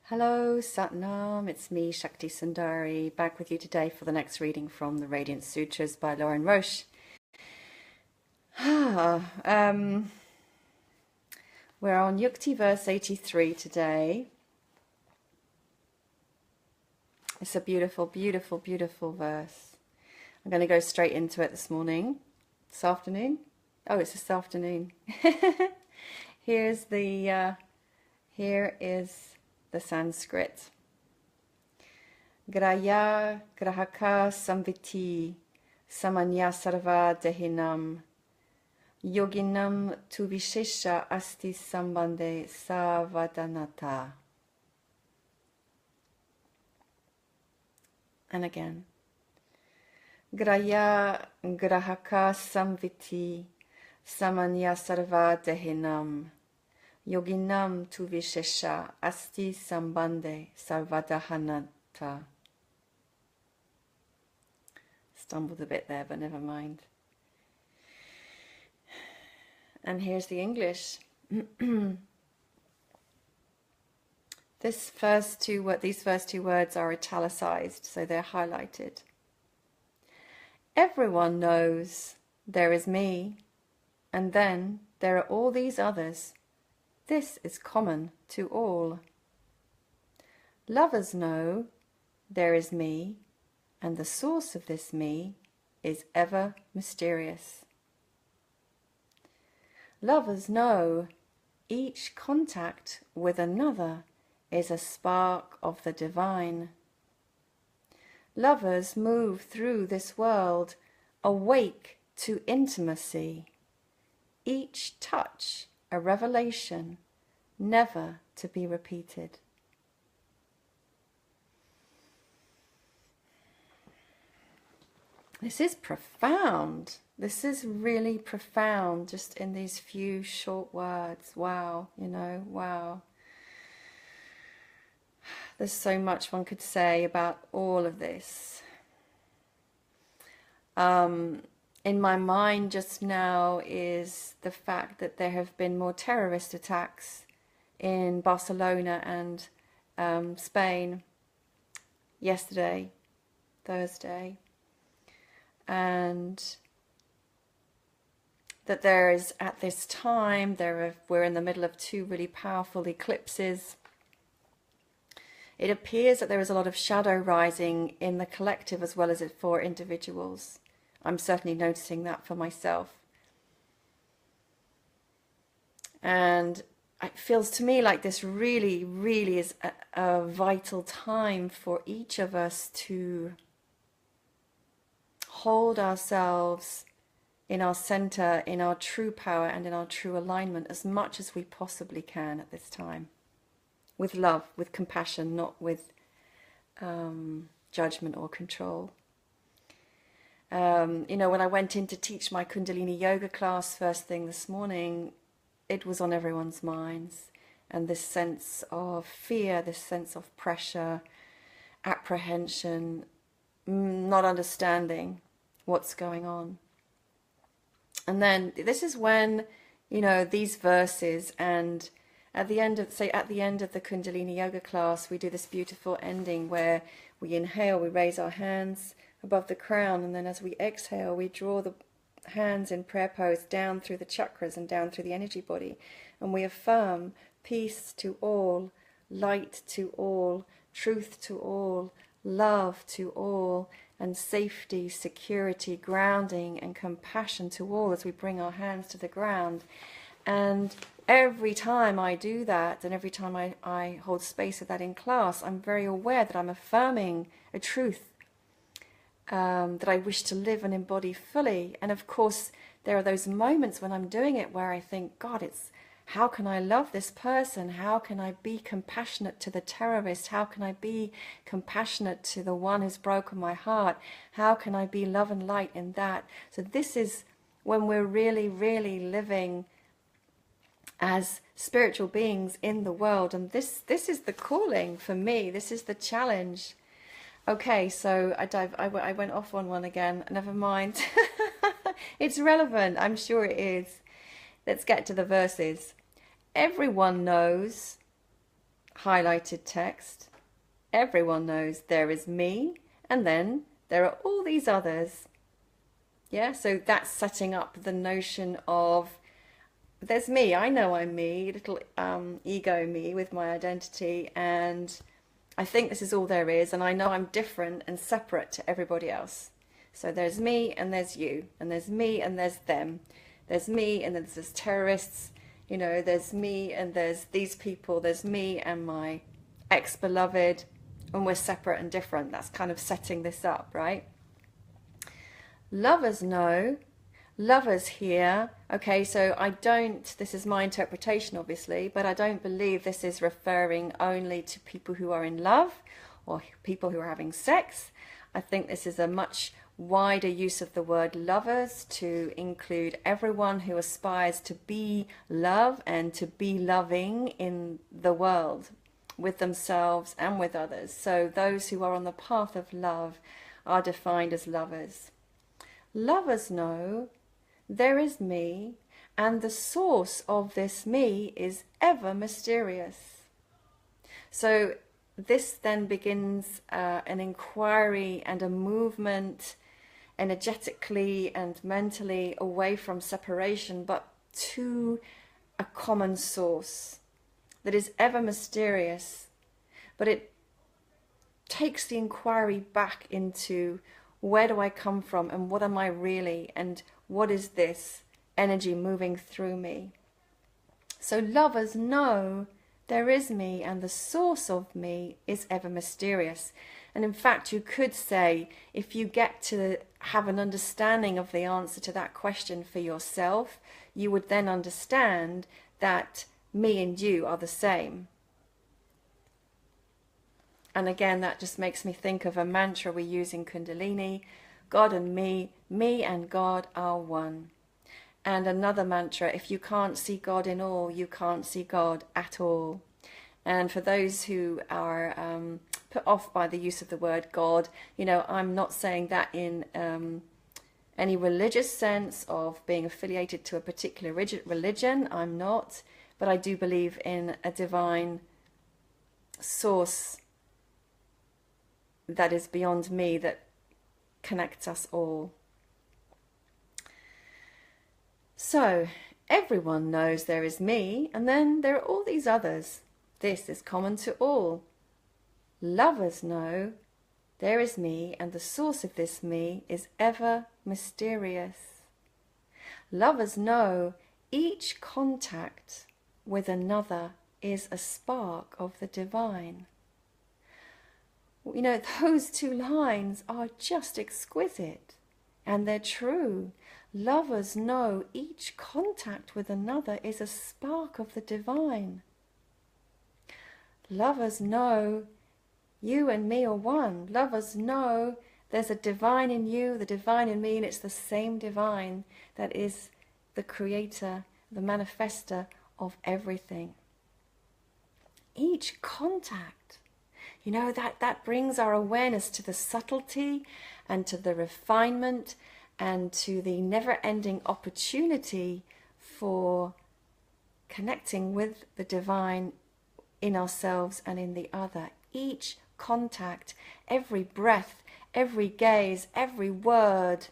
Hello, Satnam, it's me, Shakti Sundari, back with you today for the next reading from the Radiance Sutras by Lauren Roche. We're on Yuki verse 83 today. It's a beautiful, beautiful, beautiful verse. I'm going to go straight into it this afternoon. Oh, it's this afternoon. Here is the Sanskrit. Graya grahaka samviti samanya sarva dehinam yoginam tu vishesha asti sambande savadanata. And again. Graya grahaka samviti samanya sarva dehinam yoginam tu vishesha asti sambande sarvadahanata. Stumbled a bit there, but never mind. And here's the English. These first two words are italicized, so they're highlighted. Everyone knows there is me, and then there are all these others. This is common to all. Lovers know there is me, and the source of this me is ever mysterious. Lovers know each contact with another is a spark of the divine. Lovers move through this world awake to intimacy, each touch a revelation, never to be repeated. This is profound. This is really profound, just in these few short words. Wow, wow. There's so much one could say about all of this. In my mind just now is the fact that there have been more terrorist attacks in Barcelona and Spain yesterday, Thursday, and that there is, at this time, we're in the middle of two really powerful eclipses. It appears that there is a lot of shadow rising in the collective as well as for individuals. I'm certainly noticing that for myself. And it feels to me like this really, really is a vital time for each of us to hold ourselves in our center, in our true power and in our true alignment as much as we possibly can at this time. With love, with compassion, not with judgment or control. When I went in to teach my Kundalini yoga class first thing this morning, it was on everyone's minds. And this sense of fear, this sense of pressure, apprehension, not understanding what's going on. And then this is when, these verses, and at the end of the Kundalini yoga class, we do this beautiful ending where we inhale, we raise our hands above the crown, and then as we exhale, we draw the hands in prayer pose down through the chakras and down through the energy body, and we affirm peace to all, light to all, truth to all, love to all, and safety, security, grounding, and compassion to all as we bring our hands to the ground. And every time I do that, and every time I hold space of that in class, I'm very aware that I'm affirming a truth that I wish to live and embody fully. And of course, there are those moments when I'm doing it where I think, God, how can I love this person? How can I be compassionate to the terrorist? How can I be compassionate to the one who's broken my heart? How can I be love and light in that? So this is when we're really, really living as spiritual beings in the world. And this is the calling for me. This is the challenge. Okay, so I went off on one again. Never mind. It's relevant. I'm sure it is. Let's get to the verses. Everyone knows highlighted text, everyone knows there is me, and then there are all these others. Yeah, so that's setting up the notion of there's me, I know I'm me, little ego me with my identity, and I think this is all there is, and I know I'm different and separate to everybody else. So there's me and there's you, and there's me and there's them. There's me and then there's terrorists, you know, there's me and there's these people, there's me and my ex-beloved, and we're separate and different. That's kind of setting this up, right? Lovers know, lovers hear. Okay, so I don't, this is my interpretation obviously, but I don't believe this is referring only to people who are in love or people who are having sex. I think this is a much wider use of the word lovers to include everyone who aspires to be love and to be loving in the world with themselves and with others. So those who are on the path of love are defined as lovers. Lovers know there is me, and the source of this me is ever mysterious. So this then begins an inquiry and a movement energetically and mentally away from separation, but to a common source that is ever mysterious. But it takes the inquiry back into where do I come from and what am I really, and what is this energy moving through me? So lovers know there is me, and the source of me is ever mysterious. And in fact, you could say, if you get to have an understanding of the answer to that question for yourself, you would then understand that me and you are the same. And again, that just makes me think of a mantra we use in Kundalini: God and me and God are one. And another mantra: if you can't see God in all, you can't see God at all. And for those who are put off by the use of the word God, you know, I'm not saying that in any religious sense of being affiliated to a particular religion. I'm not, but I do believe in a divine source that is beyond me, that connects us all. So everyone knows there is me, and then there are all these others. This is common to all. Lovers know there is me, and the source of this me is ever mysterious. Lovers know each contact with another is a spark of the divine. You know, those two lines are just exquisite, and they're true. Lovers know each contact with another is a spark of the divine. Lovers know you and me are one. Lovers know there's a divine in you, the divine in me, and it's the same divine that is the creator, the manifester of everything. Each contact, you know, that brings our awareness to the subtlety and to the refinement and to the never-ending opportunity for connecting with the divine in ourselves and in the other. Each contact, every breath, every gaze, every word,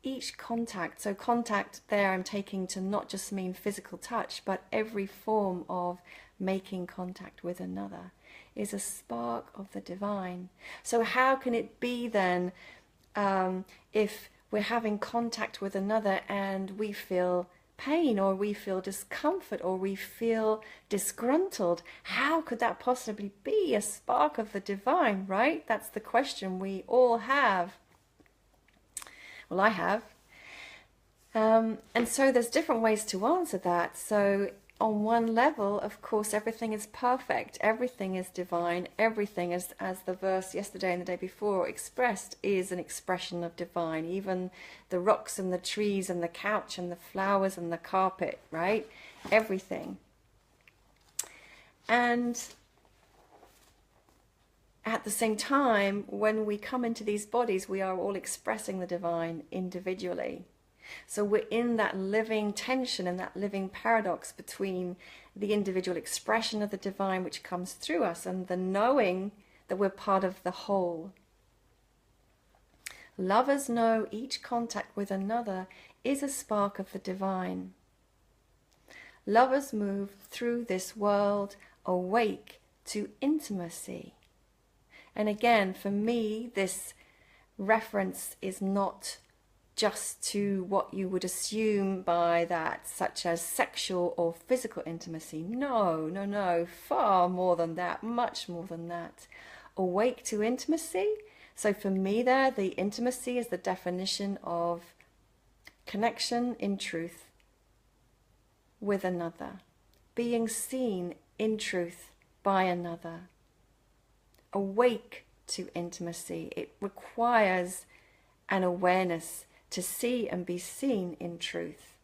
each contact. So contact there I'm taking to not just mean physical touch, but every form of making contact with another is a spark of the divine. So how can it be then, if we're having contact with another and we feel pain or we feel discomfort or we feel disgruntled, how could that possibly be a spark of the divine, right? That's the question we all have. Well, I have. And so there's different ways to answer that. So on one level, of course, everything is perfect. Everything is divine. Everything, as the verse yesterday and the day before expressed, is an expression of divine. Even the rocks and the trees and the couch and the flowers and the carpet, right? Everything. And at the same time, when we come into these bodies, we are all expressing the divine individually. So we're in that living tension and that living paradox between the individual expression of the divine which comes through us, and the knowing that we're part of the whole. Lovers know each contact with another is a spark of the divine. Lovers move through this world awake to intimacy. And again, for me, this reference is not just to what you would assume by that, such as sexual or physical intimacy. No, no, no, far more than that, much more than that. Awake to intimacy. So for me there, the intimacy is the definition of connection in truth with another, being seen in truth by another. Awake to intimacy. It requires an awareness to see and be seen in truth.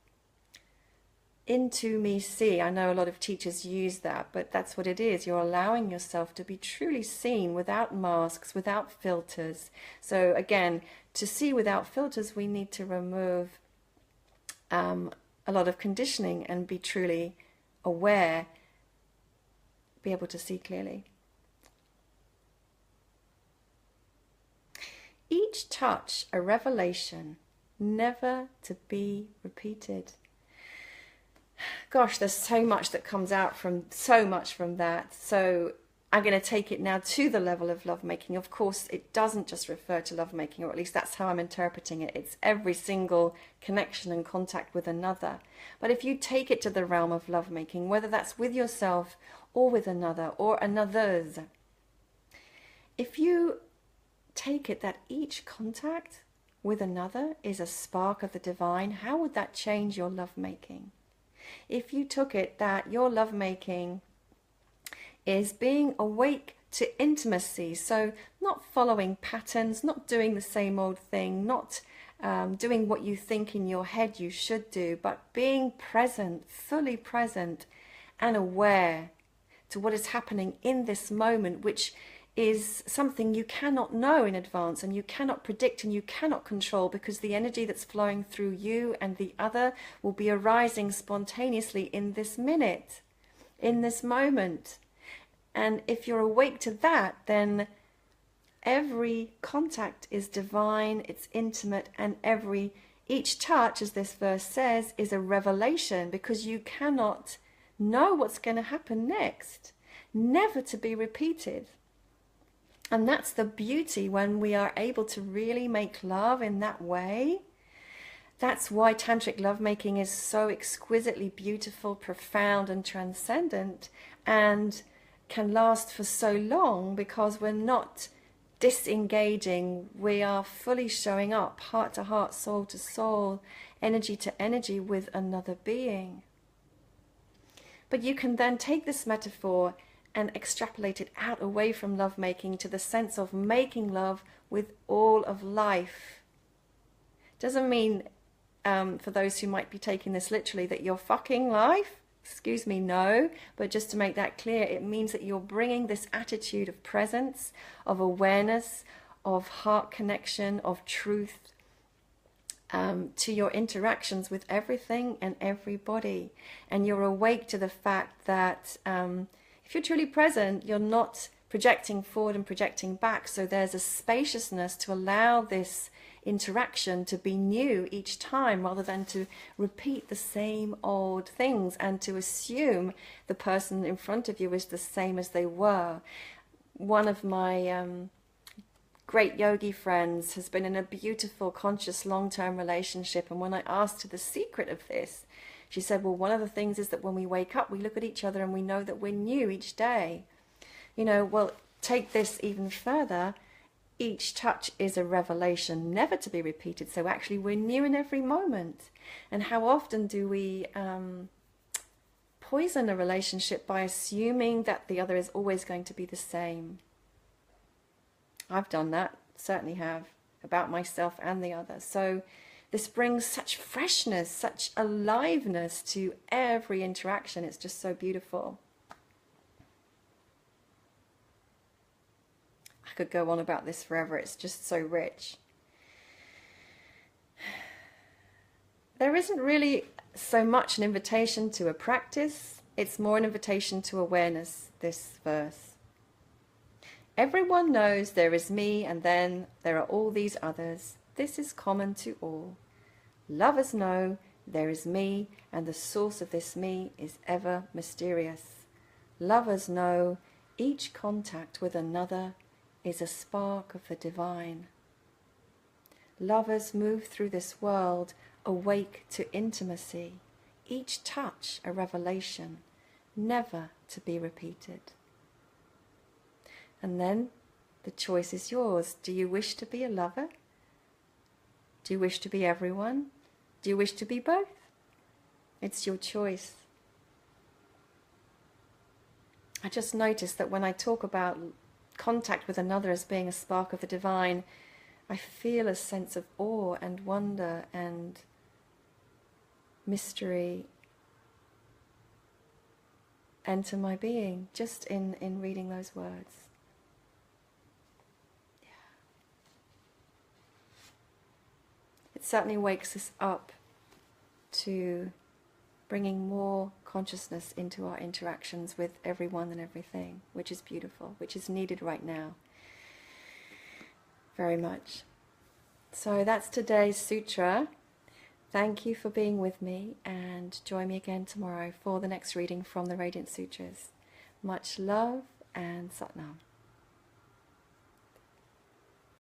Into me see. I know a lot of teachers use that, but that's what it is. You're allowing yourself to be truly seen without masks, without filters. So again, to see without filters, we need to remove a lot of conditioning and be truly aware, be able to see clearly. Each touch a revelation, never to be repeated. Gosh, there's so much that comes out from that. So I'm going to take it now to the level of lovemaking. Of course, it doesn't just refer to lovemaking, or at least that's how I'm interpreting it. It's every single connection and contact with another. But if you take it to the realm of lovemaking, whether that's with yourself or with another or another's, if you take it that each contact with another is a spark of the divine, how would that change your lovemaking? If you took it that your lovemaking is being awake to intimacy, so not following patterns, not doing the same old thing, not doing what you think in your head you should do, but being present, fully present and aware to what is happening in this moment, which is something you cannot know in advance and you cannot predict and you cannot control, because the energy that's flowing through you and the other will be arising spontaneously in this minute, in this moment. And if you're awake to that, then every contact is divine, it's intimate, and each touch, as this verse says, is a revelation, because you cannot know what's going to happen next, never to be repeated. And that's the beauty when we are able to really make love in that way. That's why tantric lovemaking is so exquisitely beautiful, profound and transcendent, and can last for so long, because we're not disengaging. We are fully showing up, heart to heart, soul to soul, energy to energy with another being. But you can then take this metaphor and extrapolate it out away from lovemaking to the sense of making love with all of life. Doesn't mean, for those who might be taking this literally, that you're fucking life. Excuse me, no. But just to make that clear, it means that you're bringing this attitude of presence, of awareness, of heart connection, of truth, to your interactions with everything and everybody. And you're awake to the fact that if you're truly present, you're not projecting forward and projecting back. So there's a spaciousness to allow this interaction to be new each time, rather than to repeat the same old things and to assume the person in front of you is the same as they were. One of my great yogi friends has been in a beautiful, conscious, long-term relationship. And when I asked her the secret of this, she said, well, one of the things is that when we wake up, we look at each other and we know that we're new each day. You know, well, take this even further. Each touch is a revelation, never to be repeated. So actually we're new in every moment. And how often do we poison a relationship by assuming that the other is always going to be the same? I've done that, certainly have, about myself and the other. So this brings such freshness, such aliveness to every interaction. It's just so beautiful. I could go on about this forever. It's just so rich. There isn't really so much an invitation to a practice It's more an invitation to awareness, this verse. Everyone knows there is me, and then there are all these others. This is common to all. Lovers know there is me, and the source of this me is ever mysterious. Lovers know each contact with another is a spark of the divine. Lovers move through this world awake to intimacy, each touch a revelation, never to be repeated. And then the choice is yours. Do you wish to be a lover? Do you wish to be everyone? Do you wish to be both? It's your choice. I just noticed that when I talk about contact with another as being a spark of the divine, I feel a sense of awe and wonder and mystery enter my being just in reading those words. Yeah. It certainly wakes us up to bringing more consciousness into our interactions with everyone and everything, which is beautiful, which is needed right now. Very much. So that's today's sutra. Thank you for being with me, and join me again tomorrow for the next reading from the Radiance Sutras. Much love and Satnam.